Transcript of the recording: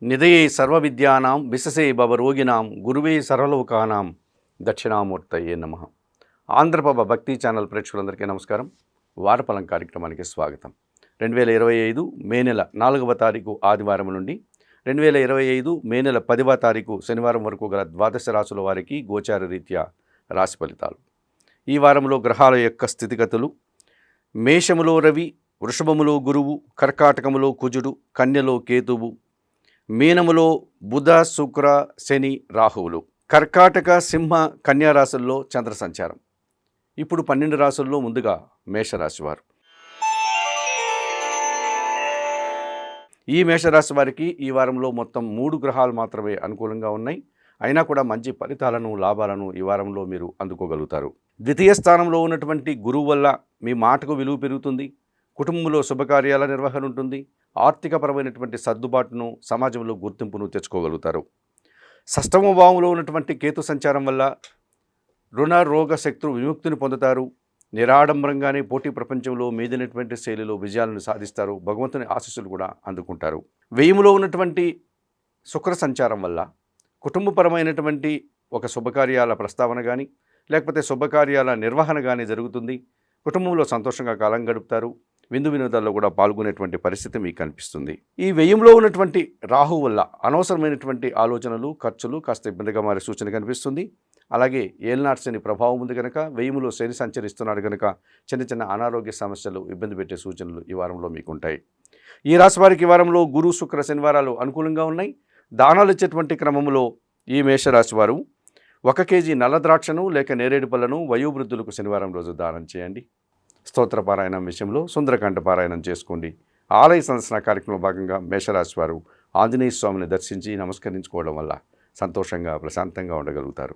నిధయే సర్వవిద్యానాం విశసే భవరోగిణాం గురువే సర్వలోకానాం దక్షిణామూర్తయే నమః. ఆంధ్రప్రభ భక్తి ఛానల్ ప్రేక్షకులందరికీ నమస్కారం. వారఫలం కార్యక్రమానికి స్వాగతం. 2025 మే నెల 4వ తారీఖు ఆదివారం నుండి 2025 మే నెల 10వ తారీఖు శనివారం వరకు గల ద్వాదశ రాశుల వారికి గోచార రీత్యా రాశి ఫలితాలు. ఈ వారంలో గ్రహాల యొక్క స్థితిగతులు: మేషములో రవి, వృషభములో గురువు, కర్కాటకములో కుజుడు, కన్యలో కేతువు, మీనములో బుధ, శుక్ర, శని, రాహువులు, కర్కాటక, సింహ, కన్యా రాశుల్లో చంద్ర సంచారం. ఇప్పుడు 12 రాశుల్లో ముందుగా మేషరాశి వారు. ఈ మేషరాశి వారికి ఈ వారంలో మొత్తం 3 గ్రహాలు మాత్రమే అనుకూలంగా ఉన్నాయి. అయినా కూడా మంచి ఫలితాలను, లాభాలను ఈ వారంలో మీరు అందుకోగలుగుతారు. ద్వితీయ స్థానంలో ఉన్నటువంటి గురువు వల్ల మీ మాటకు విలువ పెరుగుతుంది. కుటుంబంలో శుభకార్యాల నిర్వహణ ఉంటుంది. ఆర్థికపరమైనటువంటి సర్దుబాటును, సమాజంలో గుర్తింపును తెచ్చుకోగలుగుతారు. షష్టమ భావంలో ఉన్నటువంటి కేతు సంచారం వల్ల రుణ, రోగ, శత్రు విముక్తిని పొందుతారు. నిరాడంబరంగానే పోటీ ప్రపంచంలో మీదైనటువంటి శైలిలో విజయాలను సాధిస్తారు. భగవంతుని ఆశీస్సులు కూడా అందుకుంటారు. వ్యయములో ఉన్నటువంటి శుక్ర సంచారం వల్ల కుటుంబపరమైనటువంటి ఒక శుభకార్యాల ప్రస్తావన కానీ, లేకపోతే శుభకార్యాల నిర్వహణ కానీ జరుగుతుంది. కుటుంబంలో సంతోషంగా కాలం గడుపుతారు. విందు వినోదాల్లో కూడా పాల్గొనేటువంటి పరిస్థితి మీకు కనిపిస్తుంది. ఈ వ్యయంలో ఉన్నటువంటి రాహు వల్ల అనవసరమైనటువంటి ఆలోచనలు, ఖర్చులు కాస్త ఇబ్బందిగా మారే సూచన కనిపిస్తుంది. అలాగే ఏలినాటి శని ప్రభావం ఉంది కనుక, వ్యయములో శని సంచరిస్తున్నాడు కనుక చిన్న చిన్న అనారోగ్య సమస్యలు ఇబ్బంది పెట్టే సూచనలు ఈ వారంలో మీకు ఉంటాయి. ఈ రాశి వారికి ఈ వారంలో గురు, శుక్ర, శనివారాలు అనుకూలంగా ఉన్నాయి. దానాలు ఇచ్చేటువంటి క్రమంలో ఈ మేషరాశి వారు 1 కేజీ నల్ల ద్రాక్షను లేక నేరేడు పళ్ళను వయోవృద్ధులకు శనివారం రోజు దానం చేయండి. స్తోత్ర పారాయణం విషయంలో సుందరకాండ పారాయణం చేసుకోండి. ఆలయ సందర్శన కార్యక్రమంలో భాగంగా మేషరాశి వారు ఆంజనేయ స్వామిని దర్శించి నమస్కరించుకోవడం వల్ల సంతోషంగా, ప్రశాంతంగా ఉండగలుగుతారు.